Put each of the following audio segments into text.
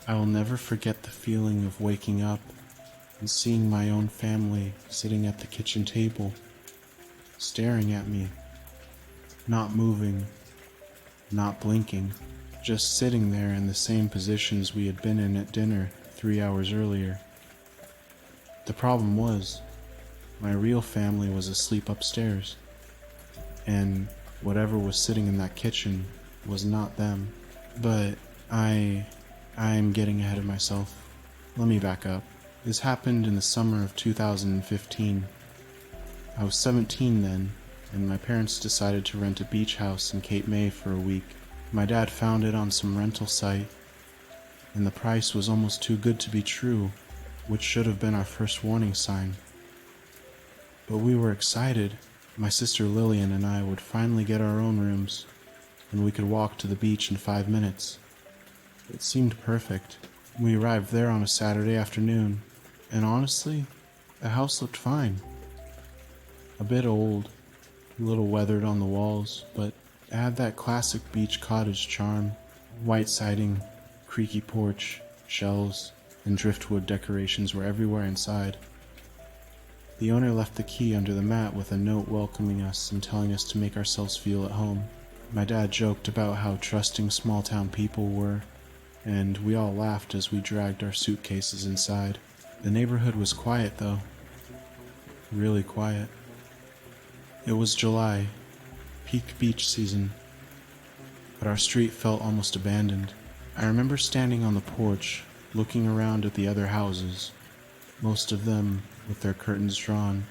I will never forget the feeling of waking up and seeing my own family sitting at the kitchen table, staring at me, not moving, not blinking, just sitting there in the same positions we had been in at dinner 3 hours earlier. The problem was, my real family was asleep upstairs, and whatever was sitting in that kitchen was not them. But I'm getting ahead of myself. Let me back up. This happened in the summer of 2015. I was 17 then, and my parents decided to rent a beach house in Cape May for a week. My dad found it on some rental site, and the price was almost too good to be true, which should have been our first warning sign. But we were excited. My sister Lillian and I would finally get our own rooms, and we could walk to the beach in 5 minutes. It seemed perfect. We arrived there on a Saturday afternoon, and honestly, the house looked fine. A bit old, a little weathered on the walls, but it had that classic beach cottage charm. White siding, creaky porch, shelves, and driftwood decorations were everywhere inside. The owner left the key under the mat with a note welcoming us and telling us to make ourselves feel at home. My dad joked about how trusting small-town people were, and we all laughed as we dragged our suitcases inside. The neighborhood was quiet though. Really quiet. It was July, peak beach season, but our street felt almost abandoned. I remember standing on the porch, looking around at the other houses, most of them with their curtains drawn,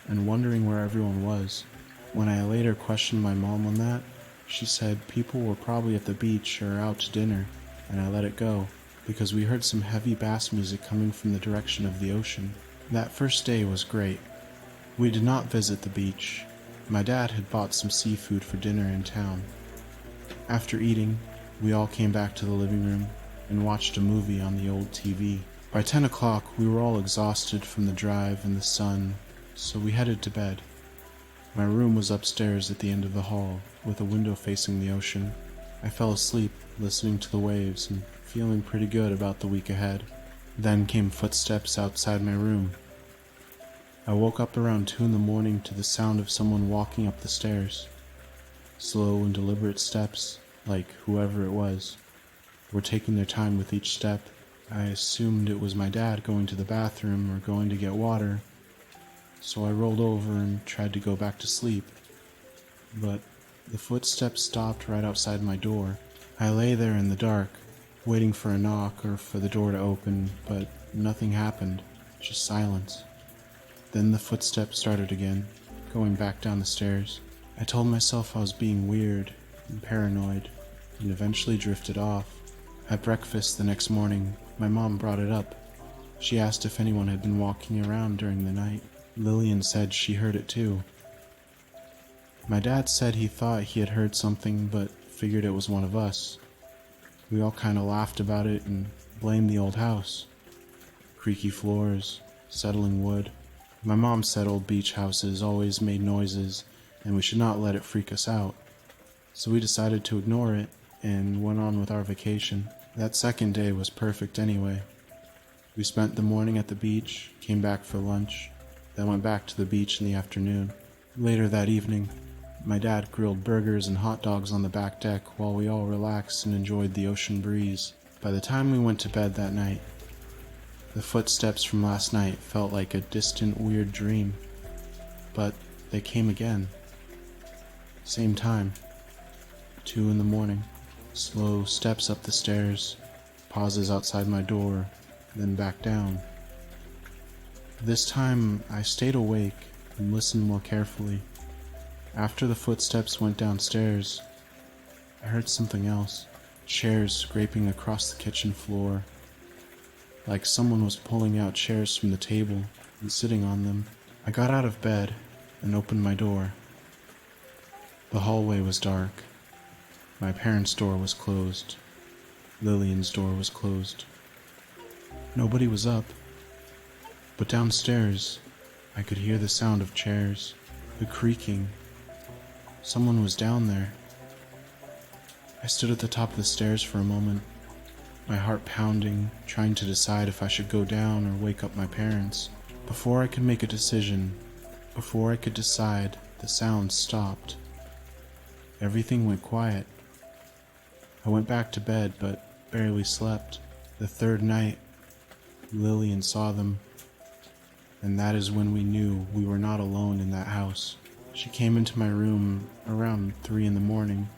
and wondering where everyone was. When I later questioned my mom on that, she said people were probably at the beach or out to dinner, and I let it go, because we heard some heavy bass music coming from the direction of the ocean. That first day was great. We did not visit the beach. My dad had bought some seafood for dinner in town. After eating, we all came back to the living room and watched a movie on the old TV. By 10 o'clock, we were all exhausted from the drive and the sun, so we headed to bed. My room was upstairs at the end of the hall, with a window facing the ocean. I fell asleep, listening to the waves and feeling pretty good about the week ahead. Then came footsteps outside my room. I woke up around 2 in the morning to the sound of someone walking up the stairs. Slow and deliberate steps, like whoever it was, were taking their time with each step. I assumed it was my dad going to the bathroom or going to get water, so I rolled over and tried to go back to sleep. But the footsteps stopped right outside my door. I lay there in the dark, waiting for a knock or for the door to open, but nothing happened, just silence. Then the footsteps started again, going back down the stairs. I told myself I was being weird and paranoid, and eventually drifted off. At breakfast the next morning, my mom brought it up. She asked if anyone had been walking around during the night. Lillian said she heard it too. My dad said he thought he had heard something, but figured it was one of us. We all kind of laughed about it and blamed the old house. Creaky floors, settling wood. My mom said old beach houses always made noises and we should not let it freak us out. So we decided to ignore it and went on with our vacation. That second day was perfect anyway. We spent the morning at the beach, came back for lunch, then went back to the beach in the afternoon. Later that evening, my dad grilled burgers and hot dogs on the back deck while we all relaxed and enjoyed the ocean breeze. By the time we went to bed that night, the footsteps from last night felt like a distant, weird dream. But they came again. Same time. 2 in the morning. Slow steps up the stairs, pauses outside my door, then back down. This time, I stayed awake and listened more carefully. After the footsteps went downstairs, I heard something else. Chairs scraping across the kitchen floor, like someone was pulling out chairs from the table and sitting on them. I got out of bed and opened my door. The hallway was dark. My parents' door was closed. Lillian's door was closed. Nobody was up. But downstairs, I could hear the sound of chairs, the creaking. Someone was down there. I stood at the top of the stairs for a moment, my heart pounding, trying to decide if I should go down or wake up my parents. Before I could make a decision, before I could decide, the sound stopped. Everything went quiet. I went back to bed, but barely slept. The third night, Lillian saw them, and that is when we knew we were not alone in that house. She came into my room around 3 in the morning,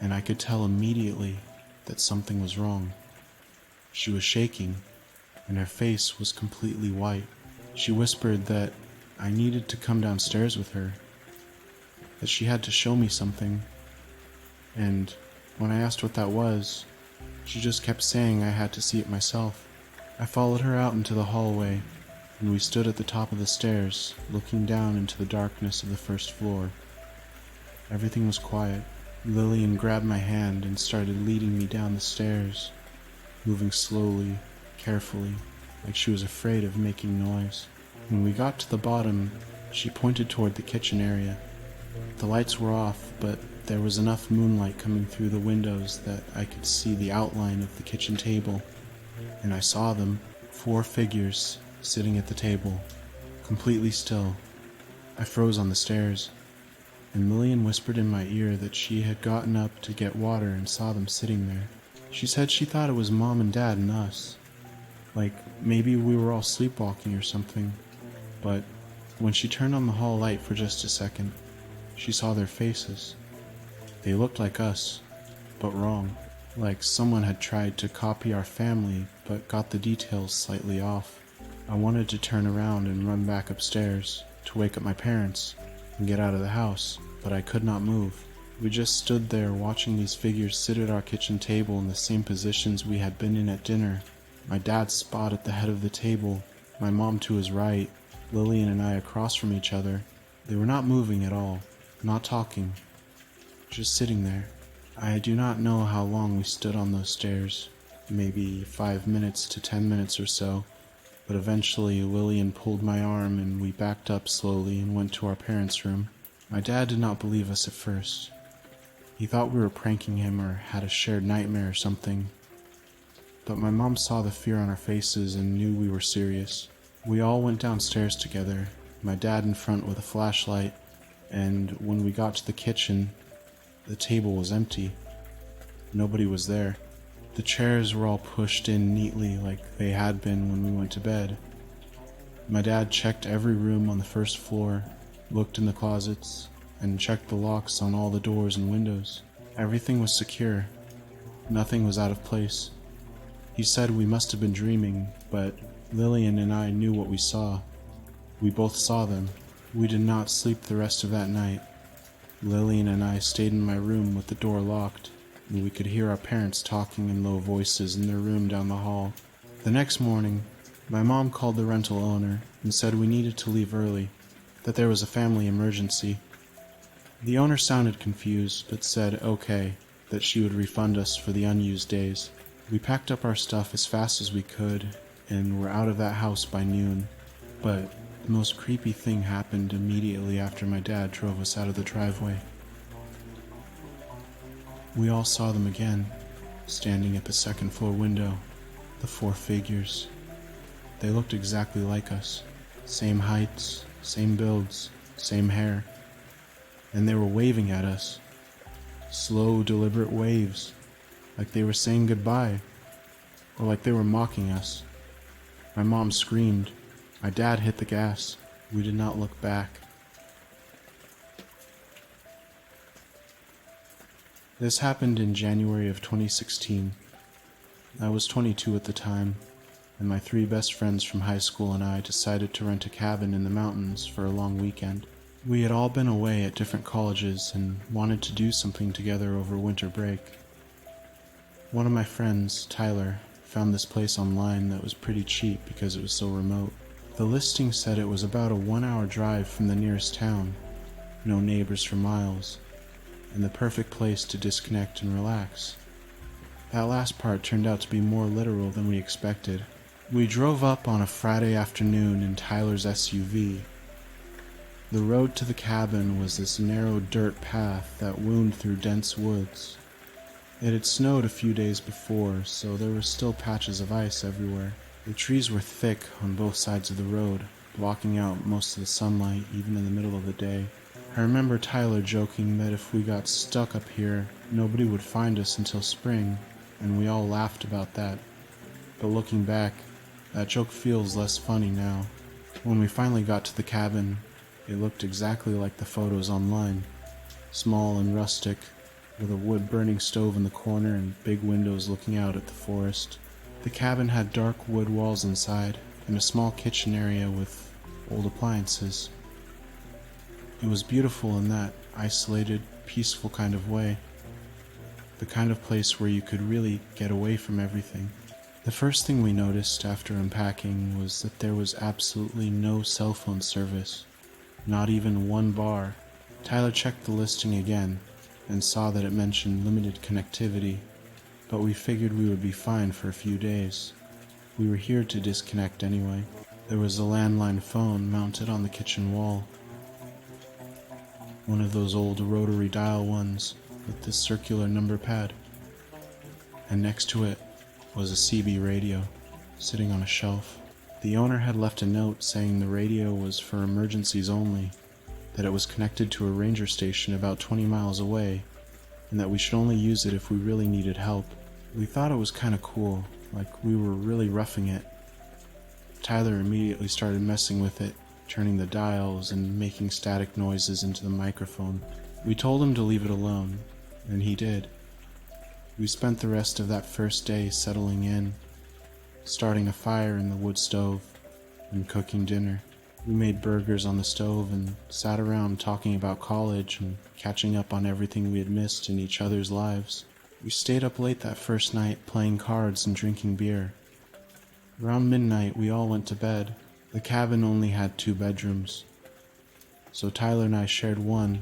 and I could tell immediately that something was wrong. She was shaking, and her face was completely white. She whispered that I needed to come downstairs with her, that she had to show me something, and when I asked what that was, she just kept saying I had to see it myself. I followed her out into the hallway, and we stood at the top of the stairs, looking down into the darkness of the first floor. Everything was quiet. Lillian grabbed my hand and started leading me down the stairs, moving slowly, carefully, like she was afraid of making noise. When we got to the bottom, she pointed toward the kitchen area. The lights were off, but there was enough moonlight coming through the windows that I could see the outline of the kitchen table, and I saw them, 4 figures, sitting at the table, completely still. I froze on the stairs, and Lillian whispered in my ear that she had gotten up to get water and saw them sitting there. She said she thought it was Mom and Dad and us, like maybe we were all sleepwalking or something, but when she turned on the hall light for just a second, she saw their faces. They looked like us, but wrong, like someone had tried to copy our family but got the details slightly off. I wanted to turn around and run back upstairs to wake up my parents and get out of the house, but I could not move. We just stood there watching these figures sit at our kitchen table in the same positions we had been in at dinner. My dad's spot at the head of the table, my mom to his right, Lillian and I across from each other. They were not moving at all, not talking, just sitting there. I do not know how long we stood on those stairs, maybe 5 minutes to 10 minutes or so, but eventually Lillian pulled my arm and we backed up slowly and went to our parents' room. My dad did not believe us at first. He thought we were pranking him or had a shared nightmare or something, but my mom saw the fear on our faces and knew we were serious. We all went downstairs together, my dad in front with a flashlight, and when we got to the kitchen, the table was empty. Nobody was there. The chairs were all pushed in neatly like they had been when we went to bed. My dad checked every room on the first floor, looked in the closets, and checked the locks on all the doors and windows. Everything was secure. Nothing was out of place. He said we must have been dreaming, but Lillian and I knew what we saw. We both saw them. We did not sleep the rest of that night. Lillian and I stayed in my room with the door locked, and we could hear our parents talking in low voices in their room down the hall. The next morning, my mom called the rental owner and said we needed to leave early, that there was a family emergency. The owner sounded confused, but said okay, that she would refund us for the unused days. We packed up our stuff as fast as we could, and were out of that house by noon. But the most creepy thing happened immediately after my dad drove us out of the driveway. We all saw them again, standing at the second floor window, the 4 figures. They looked exactly like us. Same heights, same builds, same hair. And they were waving at us. Slow, deliberate waves, like they were saying goodbye, or like they were mocking us. My mom screamed. My dad hit the gas. We did not look back. This happened in January of 2016. I was 22 at the time, and my 3 best friends from high school and I decided to rent a cabin in the mountains for a long weekend. We had all been away at different colleges and wanted to do something together over winter break. One of my friends, Tyler, found this place online that was pretty cheap because it was so remote. The listing said it was about a 1-hour drive from the nearest town, no neighbors for miles, and the perfect place to disconnect and relax. That last part turned out to be more literal than we expected. We drove up on a Friday afternoon in Tyler's SUV. The road to the cabin was this narrow dirt path that wound through dense woods. It had snowed a few days before, so there were still patches of ice everywhere. The trees were thick on both sides of the road, blocking out most of the sunlight even in the middle of the day. I remember Tyler joking that if we got stuck up here, nobody would find us until spring, and we all laughed about that. But looking back, that joke feels less funny now. When we finally got to the cabin, it looked exactly like the photos online. Small and rustic, with a wood-burning stove in the corner and big windows looking out at the forest. The cabin had dark wood walls inside, and a small kitchen area with old appliances. It was beautiful in that isolated, peaceful kind of way. The kind of place where you could really get away from everything. The first thing we noticed after unpacking was that there was absolutely no cell phone service. Not even one bar. Tyler checked the listing again and saw that it mentioned limited connectivity, but we figured we would be fine for a few days. We were here to disconnect anyway. There was a landline phone mounted on the kitchen wall. One of those old rotary dial ones with this circular number pad. And next to it was a CB radio sitting on a shelf. The owner had left a note saying the radio was for emergencies only, that it was connected to a ranger station about 20 miles away, and that we should only use it if we really needed help. We thought it was kind of cool, like we were really roughing it. Tyler immediately started messing with it, turning the dials and making static noises into the microphone. We told him to leave it alone, and he did. We spent the rest of that first day settling in, starting a fire in the wood stove, and cooking dinner. We made burgers on the stove and sat around talking about college and catching up on everything we had missed in each other's lives. We stayed up late that first night playing cards and drinking beer. Around midnight, we all went to bed. The cabin only had 2 bedrooms, so Tyler and I shared one,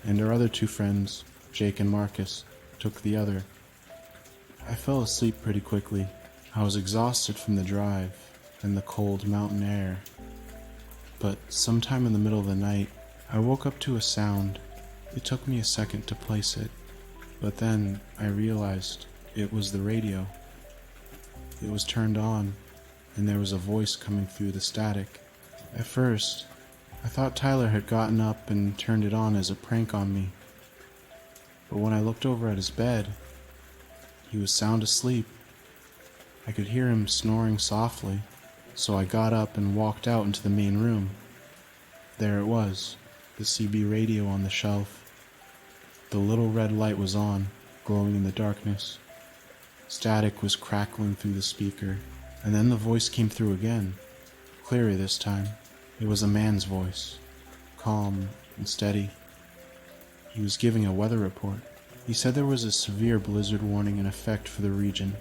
and our other 2 friends, Jake and Marcus, took the other. I fell asleep pretty quickly. I was exhausted from the drive and the cold mountain air. But sometime in the middle of the night, I woke up to a sound. It took me a second to place it, but then I realized it was the radio. It was turned on, and there was a voice coming through the static. At first, I thought Tyler had gotten up and turned it on as a prank on me. But when I looked over at his bed, he was sound asleep. I could hear him snoring softly, so I got up and walked out into the main room. There it was, the CB radio on the shelf. The little red light was on, glowing in the darkness. Static was crackling through the speaker, and then the voice came through again, clearer this time. It was a man's voice, calm and steady. He was giving a weather report. He said there was a severe blizzard warning in effect for the region.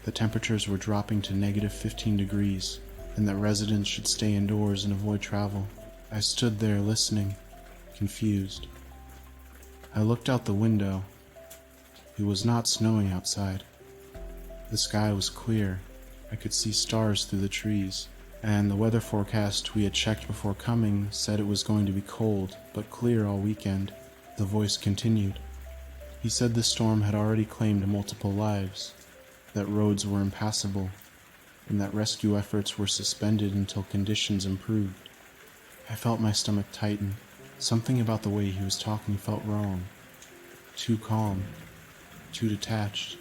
The temperatures were dropping to negative 15 degrees, and that residents should stay indoors and avoid travel. I stood there listening, confused. I looked out the window. It was not snowing outside. The sky was clear. I could see stars through the trees, and the weather forecast we had checked before coming said it was going to be cold, but clear all weekend. The voice continued. He said the storm had already claimed multiple lives, that roads were impassable, and that rescue efforts were suspended until conditions improved. I felt my stomach tighten. Something about the way he was talking felt wrong. Too calm, too detached,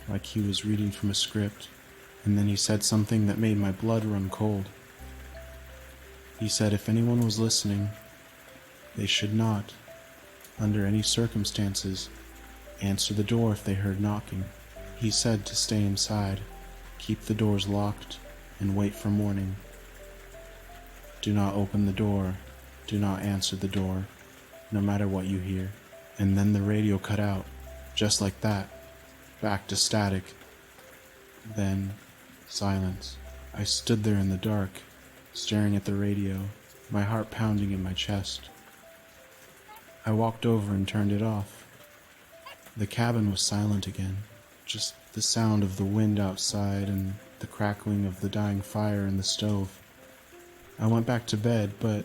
like he was reading from a script. And then he said something that made my blood run cold. He said if anyone was listening, they should not, under any circumstances, answer the door if they heard knocking. He said to stay inside, keep the doors locked, and wait for morning. Do not open the door, do not answer the door, no matter what you hear. And then the radio cut out, just like that, back to static. Then silence. I stood there in the dark, staring at the radio, my heart pounding in my chest. I walked over and turned it off. The cabin was silent again, just the sound of the wind outside and the crackling of the dying fire in the stove. I went back to bed, but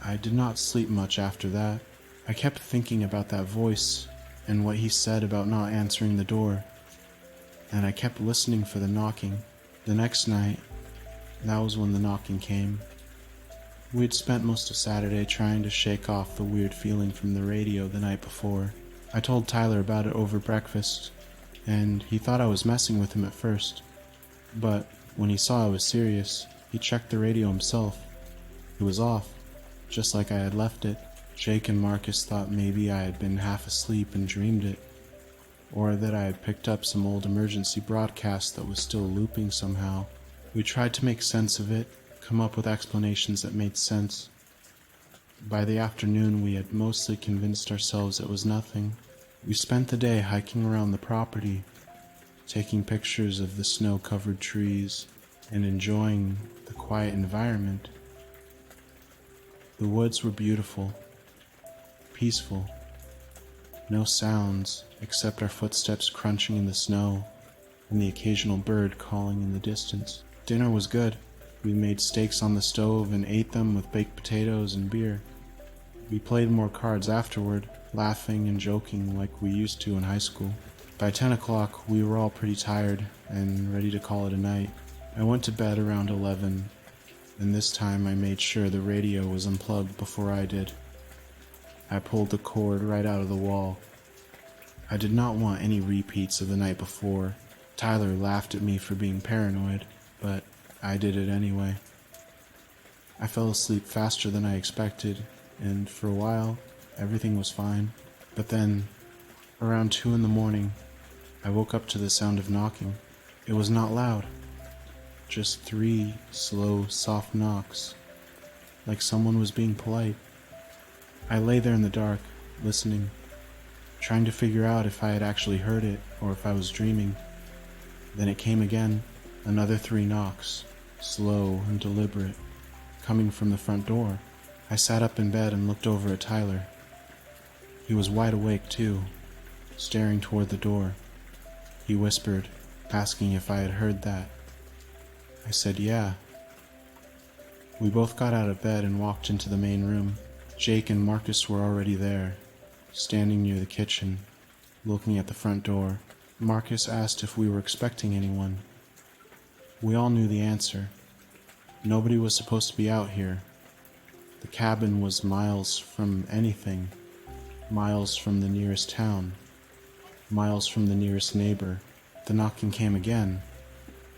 I did not sleep much after that. I kept thinking about that voice and what he said about not answering the door, and I kept listening for the knocking. The next night, that was when the knocking came. We had spent most of Saturday trying to shake off the weird feeling from the radio the night before. I told Tyler about it over breakfast, and he thought I was messing with him at first. But when he saw I was serious, he checked the radio himself. It was off, just like I had left it. Jake and Marcus thought maybe I had been half asleep and dreamed it, or that I had picked up some old emergency broadcast that was still looping somehow. We tried to make sense of it, come up with explanations that made sense. By the afternoon, we had mostly convinced ourselves it was nothing. We spent the day hiking around the property, taking pictures of the snow-covered trees, and enjoying the quiet environment. The woods were beautiful, peaceful. No sounds except our footsteps crunching in the snow and the occasional bird calling in the distance. Dinner was good. We made steaks on the stove and ate them with baked potatoes and beer. We played more cards afterward, laughing and joking like we used to in high school. By 10 o'clock, we were all pretty tired and ready to call it a night. I went to bed around 11, and this time I made sure the radio was unplugged before I did. I pulled the cord right out of the wall. I did not want any repeats of the night before. Tyler laughed at me for being paranoid, but I did it anyway. I fell asleep faster than I expected, and for a while, everything was fine. But then, around 2 in the morning, I woke up to the sound of knocking. It was not loud, just 3 slow, soft knocks, like someone was being polite. I lay there in the dark, listening, trying to figure out if I had actually heard it or if I was dreaming. Then it came again, another 3 knocks, slow and deliberate, coming from the front door. I sat up in bed and looked over at Tyler. He was wide awake too, staring toward the door. He whispered, asking if I had heard that. I said yeah. We both got out of bed and walked into the main room. Jake and Marcus were already there, standing near the kitchen, looking at the front door. Marcus asked if we were expecting anyone. We all knew the answer. Nobody was supposed to be out here. The cabin was miles from anything, miles from the nearest town, miles from the nearest neighbor. The knocking came again,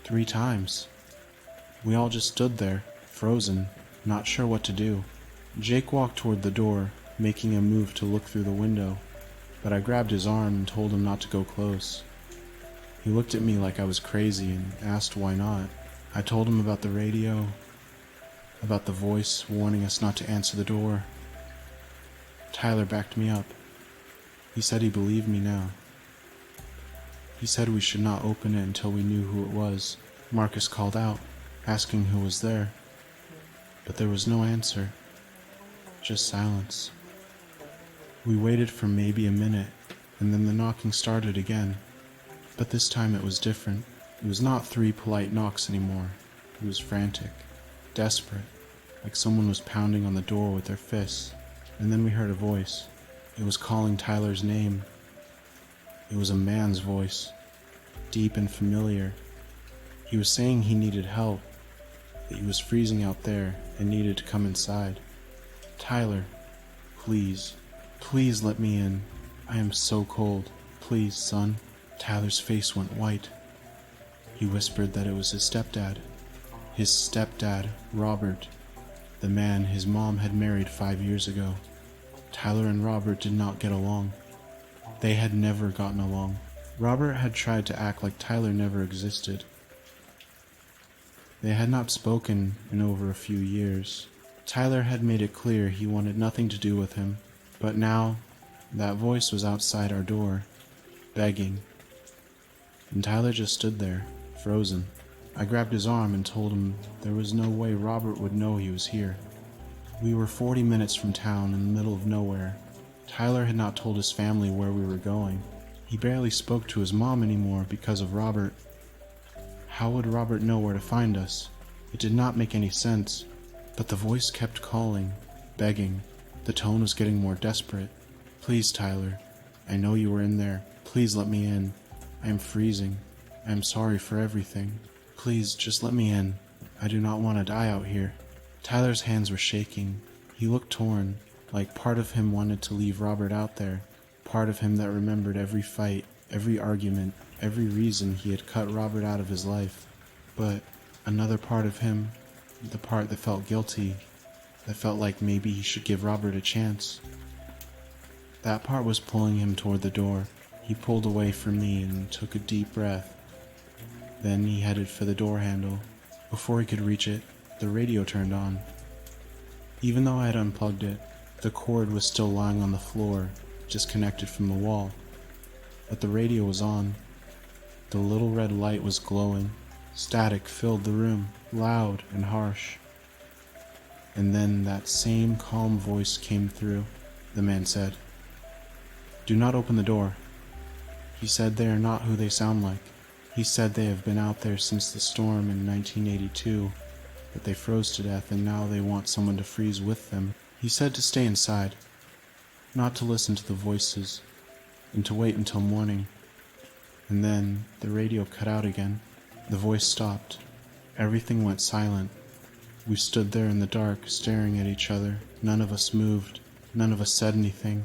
3 times. We all just stood there, frozen, not sure what to do. Jake walked toward the door, making a move to look through the window, but I grabbed his arm and told him not to go close. He looked at me like I was crazy and asked why not. I told him about the radio, about the voice warning us not to answer the door. Tyler backed me up. He said he believed me now. He said we should not open it until we knew who it was. Marcus called out, asking who was there, but there was no answer, just silence. We waited for maybe a minute, and then the knocking started again, but this time it was different. It was not 3 polite knocks anymore. It was frantic, desperate, like someone was pounding on the door with their fists. And then we heard a voice. It was calling Tyler's name. It was a man's voice, deep and familiar. He was saying he needed help, that he was freezing out there and needed to come inside. Tyler, please, please let me in. I am so cold. Please, son. Tyler's face went white. He whispered that it was his stepdad. His stepdad, Robert, the man his mom had married 5 years ago. Tyler and Robert did not get along. They had never gotten along. Robert had tried to act like Tyler never existed. They had not spoken in over a few years. Tyler had made it clear he wanted nothing to do with him, but now that voice was outside our door, begging. And Tyler just stood there, frozen. I grabbed his arm and told him there was no way Robert would know he was here. We were 40 minutes from town in the middle of nowhere. Tyler had not told his family where we were going. He barely spoke to his mom anymore because of Robert. How would Robert know where to find us? It did not make any sense, but the voice kept calling, begging. The tone was getting more desperate. Please, Tyler, I know you were in there. Please let me in. I am freezing. I am sorry for everything. Please, just let me in. I do not want to die out here." Tyler's hands were shaking. He looked torn, like part of him wanted to leave Robert out there, part of him that remembered every fight, every argument, every reason he had cut Robert out of his life. But another part of him, the part that felt guilty, that felt like maybe he should give Robert a chance. That part was pulling him toward the door. He pulled away from me and took a deep breath. Then he headed for the door handle. Before he could reach it, the radio turned on. Even though I had unplugged it, the cord was still lying on the floor, disconnected from the wall. But the radio was on. The little red light was glowing. Static filled the room, loud and harsh. And then that same calm voice came through. The man said, "Do not open the door." He said they are not who they sound like. He said they have been out there since the storm in 1982, but they froze to death and now they want someone to freeze with them. He said to stay inside, not to listen to the voices, and to wait until morning. And then the radio cut out again. The voice stopped. Everything went silent. We stood there in the dark, staring at each other. None of us moved. None of us said anything.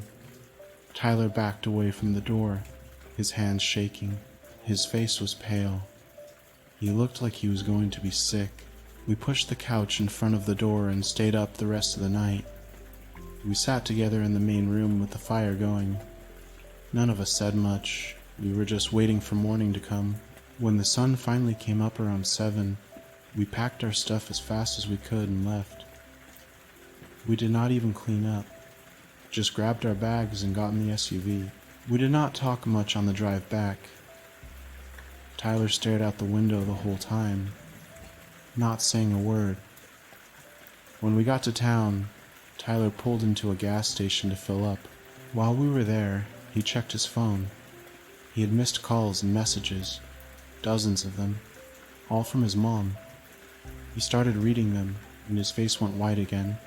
Tyler backed away from the door, his hands shaking. His face was pale. He looked like he was going to be sick. We pushed the couch in front of the door and stayed up the rest of the night. We sat together in the main room with the fire going. None of us said much. We were just waiting for morning to come. When the sun finally came up around 7, we packed our stuff as fast as we could and left. We did not even clean up, just grabbed our bags and got in the SUV. We did not talk much on the drive back. Tyler stared out the window the whole time, not saying a word. When we got to town, Tyler pulled into a gas station to fill up. While we were there, he checked his phone. He had missed calls and messages, dozens of them, all from his mom. He started reading them, and his face went white again.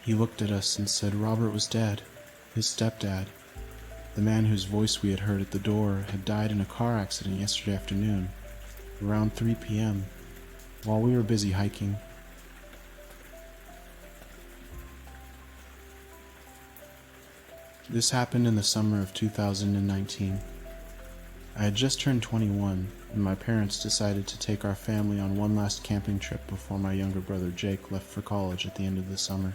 He looked at us and said Robert was dead, his stepdad. The man whose voice we had heard at the door had died in a car accident yesterday afternoon, around 3 p.m., while we were busy hiking. This happened in the summer of 2019. I had just turned 21, and my parents decided to take our family on one last camping trip before my younger brother Jake left for college at the end of the summer.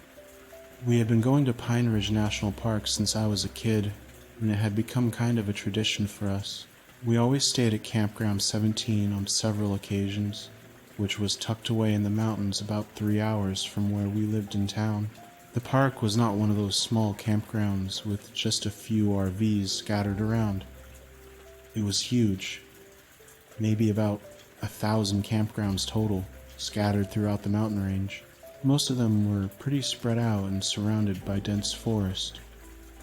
We had been going to Pine Ridge National Park since I was a kid, and it had become kind of a tradition for us. We always stayed at Campground 17 on several occasions, which was tucked away in the mountains about 3 hours from where we lived in town. The park was not one of those small campgrounds with just a few RVs scattered around. It was huge, maybe about 1,000 campgrounds total, scattered throughout the mountain range. Most of them were pretty spread out and surrounded by dense forest.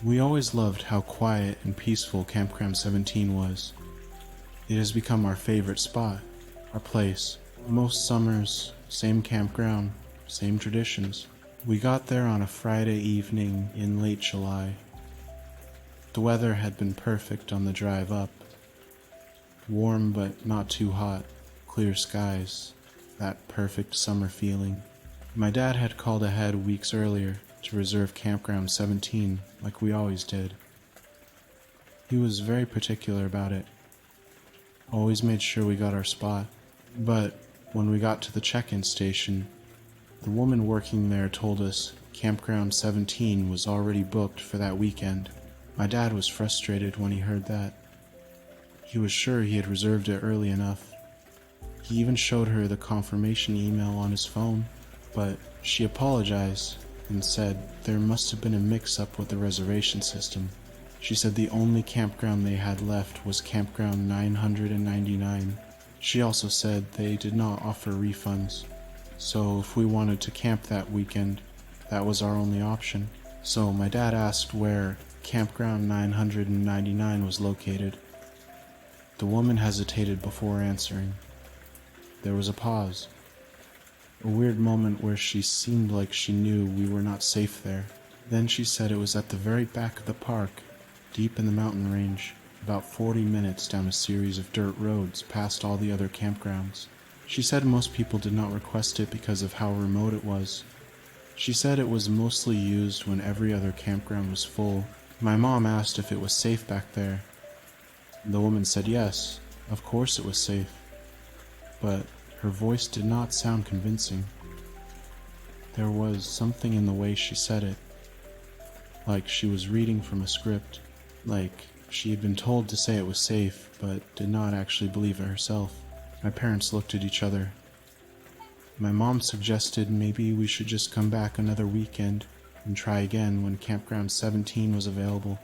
We always loved how quiet and peaceful Campground 17 was. It has become our favorite spot, our place. Most summers, same campground, same traditions. We got there on a Friday evening in late July. The weather had been perfect on the drive up. Warm but not too hot, clear skies, that perfect summer feeling. My dad had called ahead weeks earlier to reserve Campground 17 like we always did. He was very particular about it. Always made sure we got our spot. But when we got to the check-in station, the woman working there told us Campground 17 was already booked for that weekend. My dad was frustrated when he heard that. He was sure he had reserved it early enough. He even showed her the confirmation email on his phone, but she apologized and said there must have been a mix-up with the reservation system. She said the only campground they had left was Campground 999. She also said they did not offer refunds, so if we wanted to camp that weekend, that was our only option. So my dad asked where Campground 999 was located. The woman hesitated before answering. There was a pause. A weird moment where she seemed like she knew we were not safe there. Then she said it was at the very back of the park, deep in the mountain range, about 40 minutes down a series of dirt roads past all the other campgrounds. She said most people did not request it because of how remote it was. She said it was mostly used when every other campground was full. My mom asked if it was safe back there. The woman said yes, of course it was safe, but her voice did not sound convincing. There was something in the way she said it, like she was reading from a script, like she had been told to say it was safe, but did not actually believe it herself. My parents looked at each other. My mom suggested maybe we should just come back another weekend and try again when Campground 17 was available.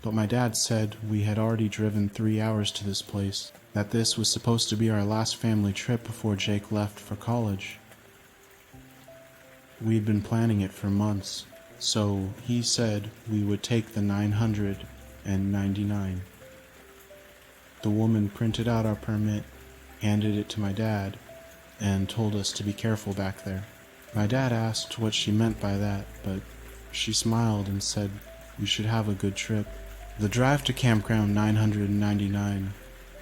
But my dad said we had already driven 3 hours to this place, that this was supposed to be our last family trip before Jake left for college. We had been planning it for months, so he said we would take the 999. The woman printed out our permit, handed it to my dad, and told us to be careful back there. My dad asked what she meant by that, but she smiled and said we should have a good trip. The drive to Campground 999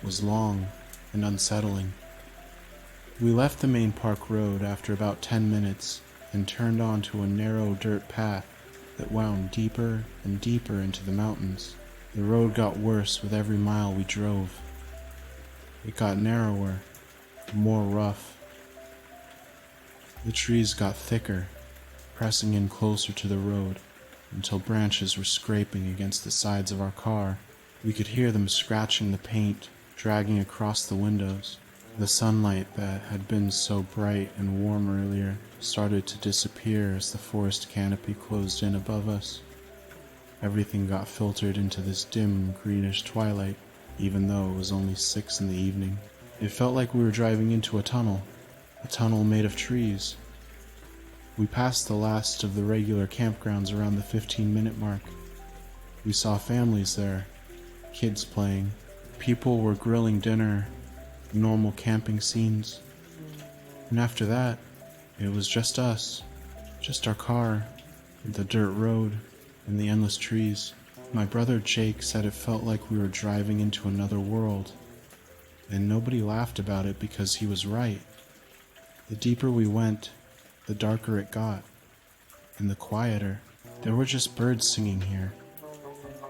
was long and unsettling. We left the main park road after about 10 minutes and turned onto a narrow dirt path that wound deeper and deeper into the mountains. The road got worse with every mile we drove. It got narrower, more rough. The trees got thicker, pressing in closer to the road until branches were scraping against the sides of our car. We could hear them scratching the paint, dragging across the windows. The sunlight that had been so bright and warm earlier started to disappear as the forest canopy closed in above us. Everything got filtered into this dim, greenish twilight, even though it was only 6 in the evening. It felt like we were driving into a tunnel made of trees. We passed the last of the regular campgrounds around the 15-minute mark. We saw families there, kids playing. People were grilling dinner, normal camping scenes. And after that, it was just us, just our car, the dirt road, and the endless trees. My brother Jake said it felt like we were driving into another world, and nobody laughed about it because he was right. The deeper we went, the darker it got, and the quieter. There were just birds singing here.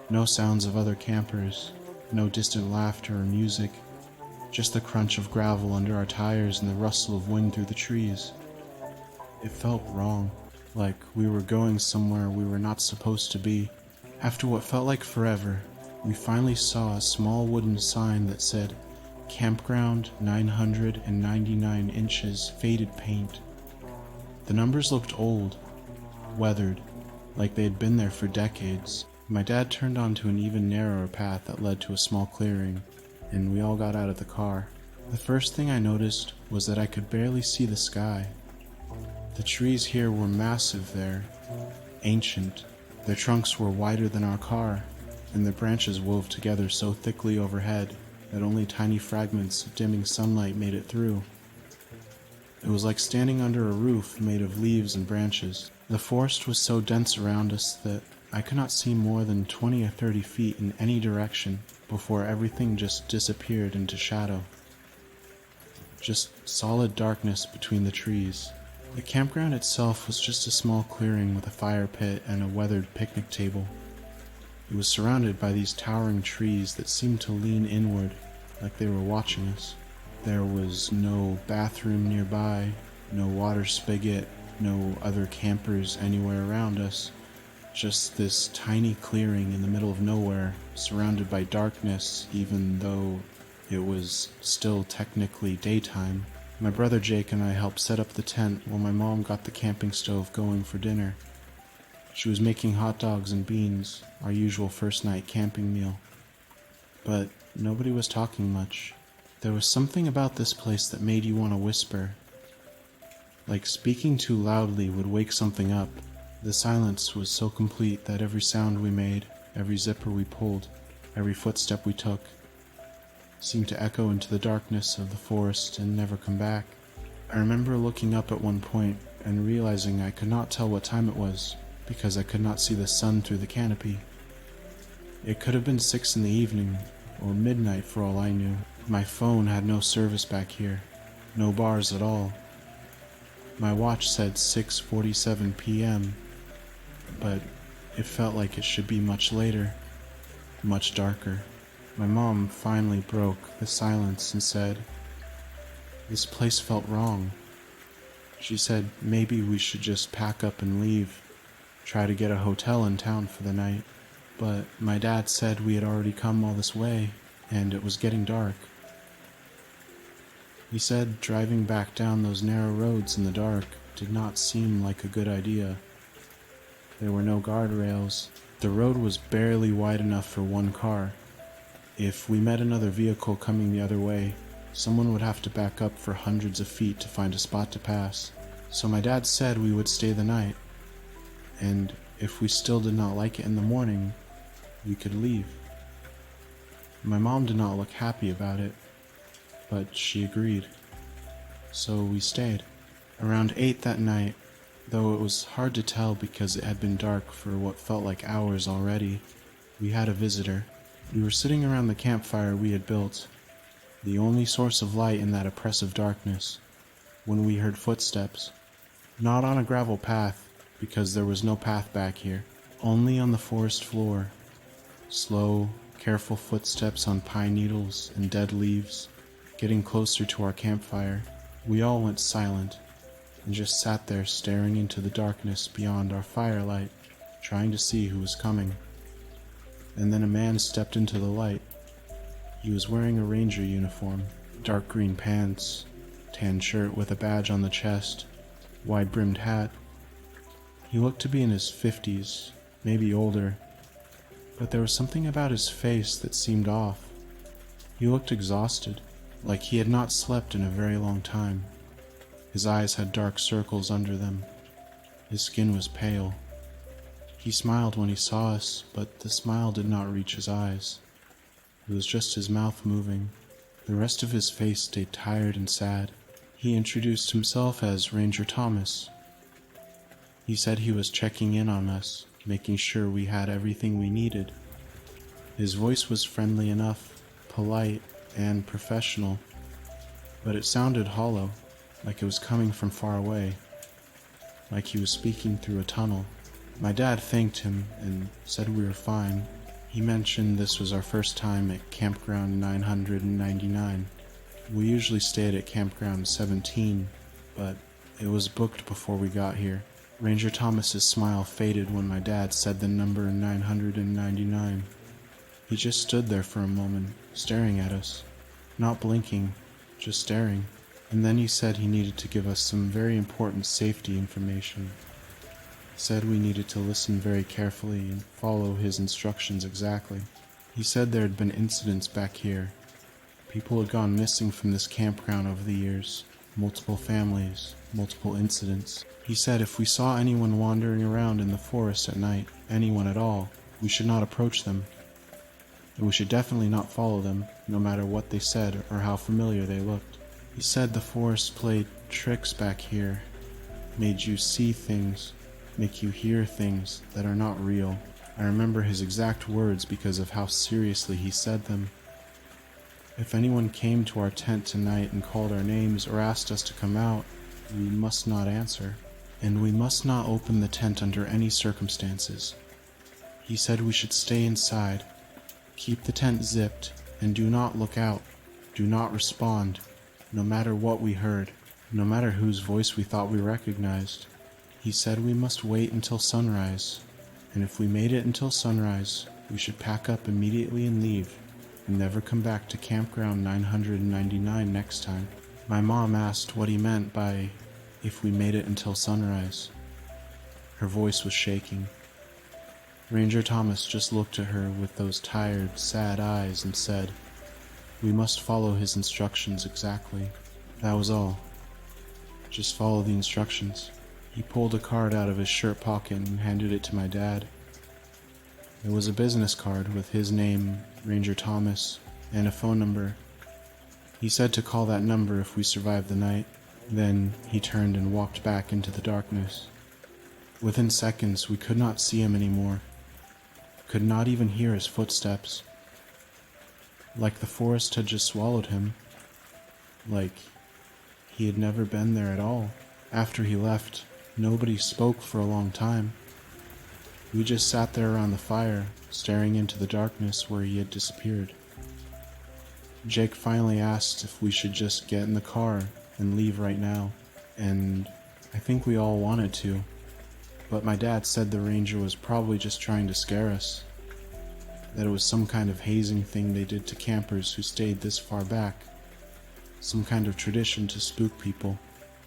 No sounds of other campers, no distant laughter or music, just the crunch of gravel under our tires and the rustle of wind through the trees. It felt wrong, like we were going somewhere we were not supposed to be. After what felt like forever, we finally saw a small wooden sign that said, Campground 999 inches faded paint. The numbers looked old, weathered, like they had been there for decades. My dad turned onto an even narrower path that led to a small clearing, and we all got out of the car. The first thing I noticed was that I could barely see the sky. The trees here were massive there, ancient. Their trunks were wider than our car, and their branches wove together so thickly overhead that only tiny fragments of dimming sunlight made it through. It was like standing under a roof made of leaves and branches. The forest was so dense around us that I could not see more than 20 or 30 feet in any direction before everything just disappeared into shadow. Just solid darkness between the trees. The campground itself was just a small clearing with a fire pit and a weathered picnic table. It was surrounded by these towering trees that seemed to lean inward, like they were watching us. There was no bathroom nearby, no water spigot, no other campers anywhere around us. Just this tiny clearing in the middle of nowhere, surrounded by darkness, even though it was still technically daytime. My brother Jake and I helped set up the tent while my mom got the camping stove going for dinner. She was making hot dogs and beans, our usual first night camping meal. But nobody was talking much. There was something about this place that made you want to whisper. Like speaking too loudly would wake something up. The silence was so complete that every sound we made, every zipper we pulled, every footstep we took, seemed to echo into the darkness of the forest and never come back. I remember looking up at one point and realizing I could not tell what time it was because I could not see the sun through the canopy. It could have been 6 in the evening, or midnight for all I knew. My phone had no service back here, no bars at all. My watch said 6:47 p.m., but it felt like it should be much later, much darker. My mom finally broke the silence and said, "This place felt wrong." She said maybe we should just pack up and leave, try to get a hotel in town for the night. But my dad said we had already come all this way, and it was getting dark. He said driving back down those narrow roads in the dark did not seem like a good idea. There were no guardrails. The road was barely wide enough for one car. If we met another vehicle coming the other way, someone would have to back up for hundreds of feet to find a spot to pass. So my dad said we would stay the night, and if we still did not like it in the morning, we could leave. My mom did not look happy about it, but she agreed. So we stayed. Around 8 that night, though it was hard to tell because it had been dark for what felt like hours already, we had a visitor. We were sitting around the campfire we had built, the only source of light in that oppressive darkness, when we heard footsteps. Not on a gravel path, because there was no path back here, only on the forest floor. Slow, careful footsteps on pine needles and dead leaves, getting closer to our campfire. We all went silent and just sat there staring into the darkness beyond our firelight, trying to see who was coming. And then a man stepped into the light. He was wearing a ranger uniform, dark green pants, tan shirt with a badge on the chest, wide-brimmed hat. He looked to be in his 50s, maybe older, but there was something about his face that seemed off. He looked exhausted, like he had not slept in a very long time. His eyes had dark circles under them. His skin was pale. He smiled when he saw us, but the smile did not reach his eyes. It was just his mouth moving. The rest of his face stayed tired and sad. He introduced himself as Ranger Thomas. He said he was checking in on us, making sure we had everything we needed. His voice was friendly enough, polite, and professional, but it sounded hollow, like it was coming from far away, like he was speaking through a tunnel. My dad thanked him and said we were fine. He mentioned this was our first time at Campground 999. We usually stayed at Campground 17, but it was booked before we got here. Ranger Thomas's smile faded when my dad said the number 999. He just stood there for a moment, staring at us, not blinking, just staring. And then he said he needed to give us some very important safety information. He said we needed to listen very carefully and follow his instructions exactly. He said there had been incidents back here. People had gone missing from this campground over the years. Multiple families, multiple incidents. He said if we saw anyone wandering around in the forest at night, anyone at all, we should not approach them. And we should definitely not follow them, no matter what they said or how familiar they looked. He said the forest played tricks back here, made you see things, make you hear things that are not real. I remember his exact words because of how seriously he said them. If anyone came to our tent tonight and called our names or asked us to come out, we must not answer, and we must not open the tent under any circumstances. He said we should stay inside, keep the tent zipped, and do not look out, do not respond, no matter what we heard, no matter whose voice we thought we recognized. He said we must wait until sunrise, and if we made it until sunrise, we should pack up immediately and leave, and never come back to Campground 999 next time. My mom asked what he meant by, if we made it until sunrise. Her voice was shaking. Ranger Thomas just looked at her with those tired, sad eyes and said, "We must follow his instructions exactly." That was all. Just follow the instructions. He pulled a card out of his shirt pocket and handed it to my dad. It was a business card with his name, Ranger Thomas, and a phone number. He said to call that number if we survived the night. Then he turned and walked back into the darkness. Within seconds, we could not see him anymore. could not even hear his footsteps. Like the forest had just swallowed him. Like he had never been there at all. After he left, nobody spoke for a long time. We just sat there around the fire, staring into the darkness where he had disappeared. Jake finally asked if we should just get in the car and leave right now, and I think we all wanted to, but my dad said the ranger was probably just trying to scare us, that it was some kind of hazing thing they did to campers who stayed this far back, some kind of tradition to spook people,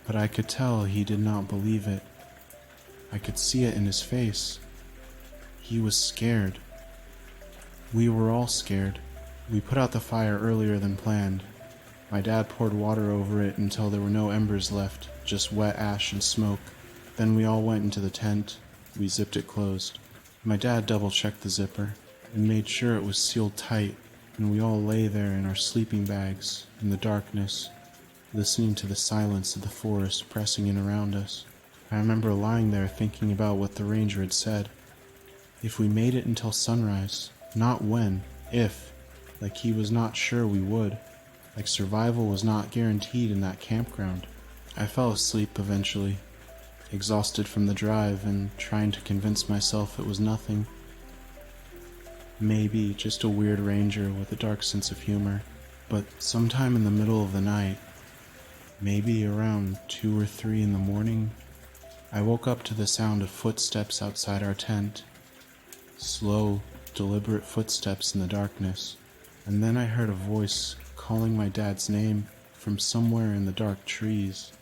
but I could tell he did not believe it. I could see it in his face. He was scared. We were all scared. We put out the fire earlier than planned. My dad poured water over it until there were no embers left, just wet ash and smoke. Then we all went into the tent. We zipped it closed. My dad double-checked the zipper and made sure it was sealed tight, and we all lay there in our sleeping bags in the darkness, listening to the silence of the forest pressing in around us. I remember lying there thinking about what the ranger had said. If we made it until sunrise, not when, if, like he was not sure we would, like survival was not guaranteed in that campground. I fell asleep eventually, exhausted from the drive and trying to convince myself it was nothing. Maybe just a weird ranger with a dark sense of humor. But sometime in the middle of the night, maybe around 2 or 3 in the morning, I woke up to the sound of footsteps outside our tent. Slow, deliberate footsteps in the darkness. And then I heard a voice calling my dad's name from somewhere in the dark trees.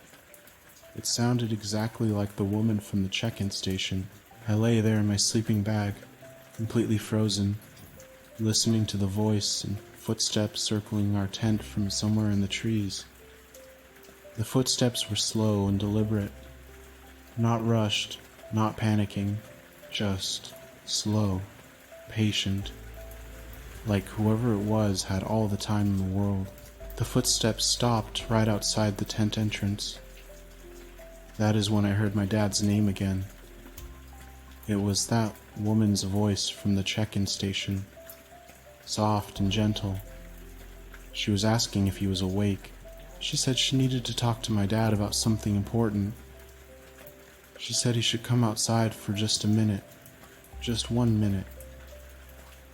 It sounded exactly like the woman from the check-in station. I lay there in my sleeping bag, completely frozen, listening to the voice and footsteps circling our tent from somewhere in the trees. The footsteps were slow and deliberate, not rushed, not panicking, just slow, patient, like whoever it was had all the time in the world. The footsteps stopped right outside the tent entrance. That is when I heard my dad's name again. It was that woman's voice from the check-in station, soft and gentle. She was asking if he was awake. She said she needed to talk to my dad about something important. She said he should come outside for just a minute, just 1 minute.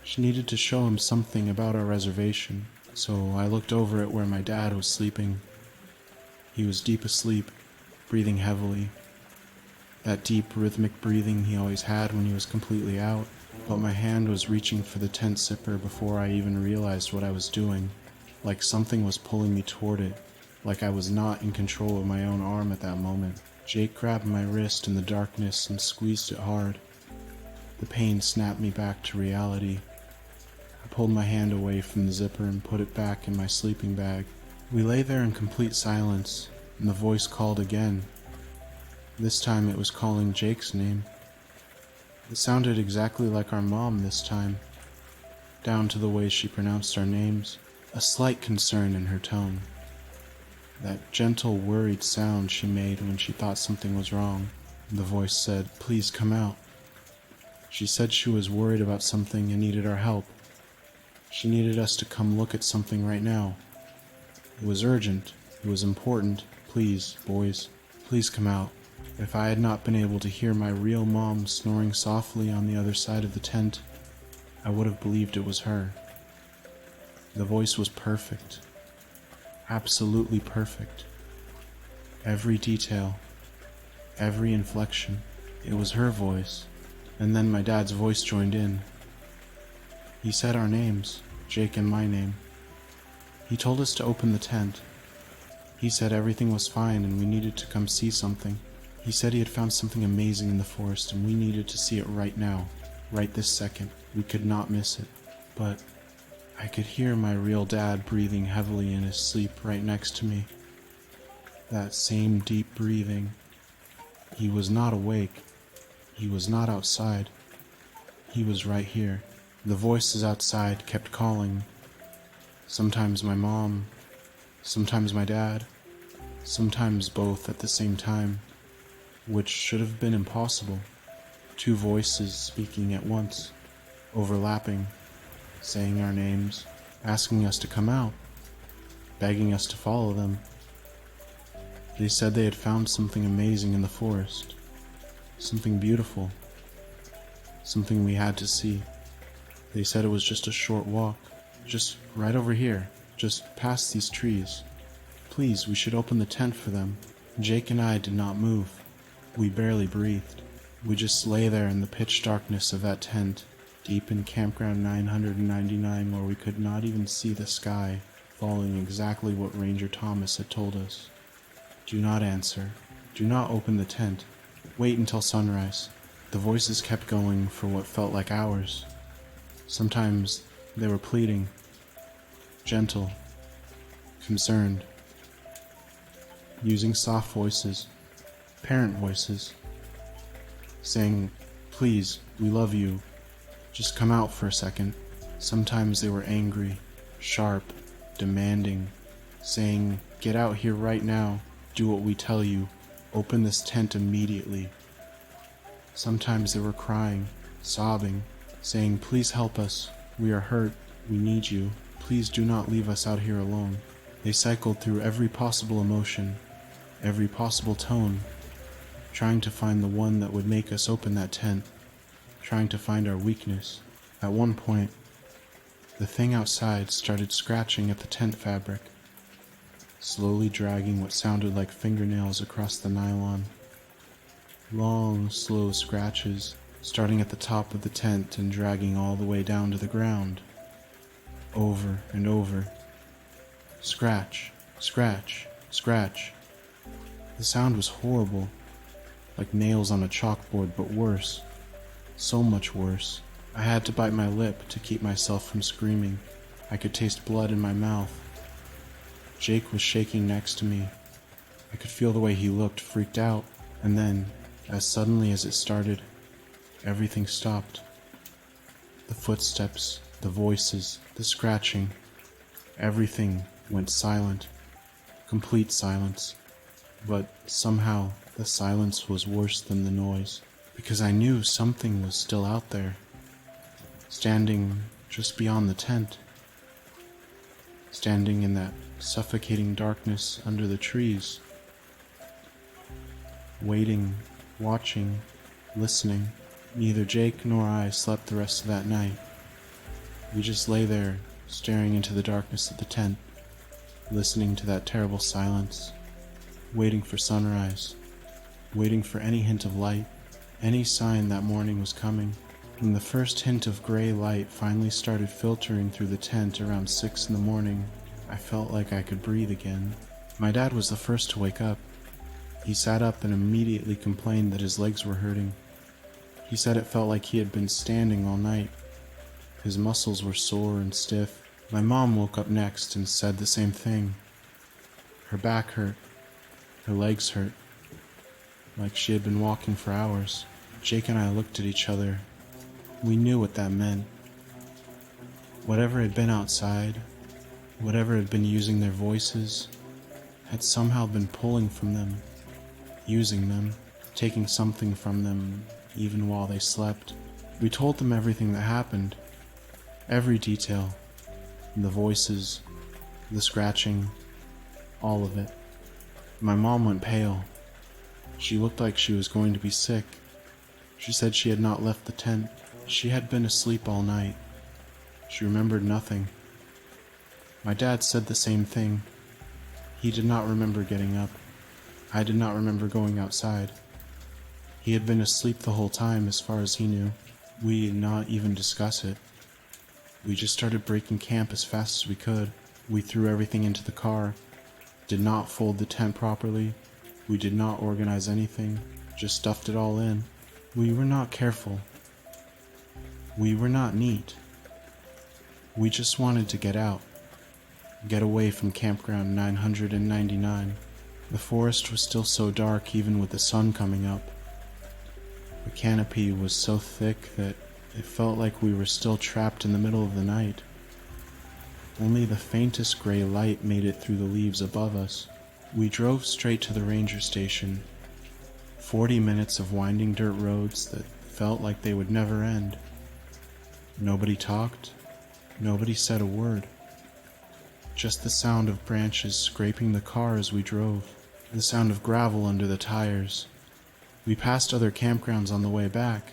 She needed to show him something about our reservation, so I looked over at where my dad was sleeping. He was deep asleep, breathing heavily. That deep, rhythmic breathing he always had when he was completely out, but my hand was reaching for the tent zipper before I even realized what I was doing, like something was pulling me toward it, like I was not in control of my own arm at that moment. Jake grabbed my wrist in the darkness and squeezed it hard. The pain snapped me back to reality. I pulled my hand away from the zipper and put it back in my sleeping bag. We lay there in complete silence, and the voice called again. This time it was calling Jake's name. It sounded exactly like our mom this time, down to the way she pronounced our names, a slight concern in her tone. That gentle, worried sound she made when she thought something was wrong. The voice said, "Please come out." She said she was worried about something and needed our help. She needed us to come look at something right now. It was urgent. It was important. Please, boys, please come out. If I had not been able to hear my real mom snoring softly on the other side of the tent, I would have believed it was her. The voice was perfect. Absolutely perfect. Every detail, every inflection. It was her voice. And then my dad's voice joined in. He said our names, Jake and my name. He told us to open the tent. He said everything was fine and we needed to come see something. He said he had found something amazing in the forest and we needed to see it right now, right this second. We could not miss it. But I could hear my real dad breathing heavily in his sleep right next to me. That same deep breathing. He was not awake. He was not outside. He was right here. The voices outside kept calling. Sometimes my mom, sometimes my dad, sometimes both at the same time, which should have been impossible. 2 voices speaking at once. overlapping, saying our names, asking us to come out, begging us to follow them. They said they had found something amazing in the forest, something beautiful, something we had to see. They said it was just a short walk, just right over here, just past these trees. Please, we should open the tent for them. Jake and I did not move. We barely breathed. We just lay there in the pitch darkness of that tent, deep in campground 999, where we could not even see the sky, following exactly what Ranger Thomas had told us. Do not answer. Do not open the tent. Wait until sunrise. The voices kept going for what felt like hours. Sometimes they were pleading, gentle, concerned, using soft voices, parent voices, saying, "Please, we love you. Just come out for a second." Sometimes they were angry, sharp, demanding, saying, "Get out here right now. Do what we tell you. Open this tent immediately." Sometimes they were crying, sobbing, saying, "Please help us. We are hurt. We need you. Please do not leave us out here alone." They cycled through every possible emotion, every possible tone, trying to find the one that would make us open that tent, trying to find our weakness. At one point, the thing outside started scratching at the tent fabric, slowly dragging what sounded like fingernails across the nylon. Long, slow scratches, starting at the top of the tent and dragging all the way down to the ground. Over and over. Scratch, scratch, scratch. The sound was horrible, like nails on a chalkboard, but worse. So much worse. I had to bite my lip to keep myself from screaming. I could taste blood in my mouth. Jake was shaking next to me. I could feel the way he looked, freaked out, and then, as suddenly as it started, everything stopped. The footsteps, the voices, the scratching, everything went silent. Complete silence. But somehow the silence was worse than the noise, because I knew something was still out there, standing just beyond the tent, standing in that suffocating darkness under the trees, waiting, watching, listening. Neither Jake nor I slept the rest of that night. We just lay there, staring into the darkness of the tent, listening to that terrible silence, waiting for sunrise, waiting for any hint of light, any sign that morning was coming. When the first hint of gray light finally started filtering through the tent around 6 in the morning, I felt like I could breathe again. My dad was the first to wake up. He sat up and immediately complained that his legs were hurting. He said it felt like he had been standing all night. His muscles were sore and stiff. My mom woke up next and said the same thing. Her back hurt. Her legs hurt, like she had been walking for hours. Jake and I looked at each other. We knew what that meant. Whatever had been outside, whatever had been using their voices, had somehow been pulling from them, using them, taking something from them, even while they slept. We told them everything that happened, every detail, the voices, the scratching, all of it. My mom went pale. She looked like she was going to be sick. She said she had not left the tent. She had been asleep all night. She remembered nothing. My dad said the same thing. He did not remember getting up. I did not remember going outside. He had been asleep the whole time as far as he knew. We did not even discuss it. We just started breaking camp as fast as we could. We threw everything into the car, did not fold the tent properly. We did not organize anything, just stuffed it all in. We were not careful. We were not neat. We just wanted to get out, get away from campground 999. The forest was still so dark even with the sun coming up. The canopy was so thick that it felt like we were still trapped in the middle of the night. Only the faintest gray light made it through the leaves above us. We drove straight to the ranger station. 40 minutes of winding dirt roads that felt like they would never end. Nobody talked. Nobody said a word. Just the sound of branches scraping the car as we drove. The sound of gravel under the tires. We passed other campgrounds on the way back.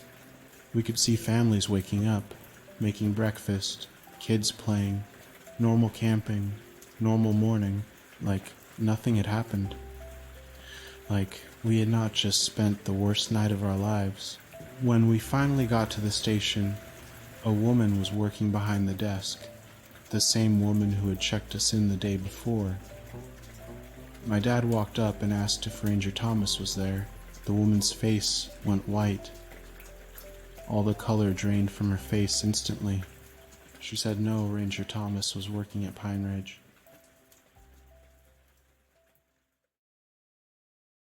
We could see families waking up, making breakfast, kids playing, normal camping, normal morning, like nothing had happened. Like we had not just spent the worst night of our lives. When we finally got to the station, a woman was working behind the desk, the same woman who had checked us in the day before. My dad walked up and asked if Ranger Thomas was there. The woman's face went white. All the color drained from her face instantly. She said no, Ranger Thomas was working at Pine Ridge.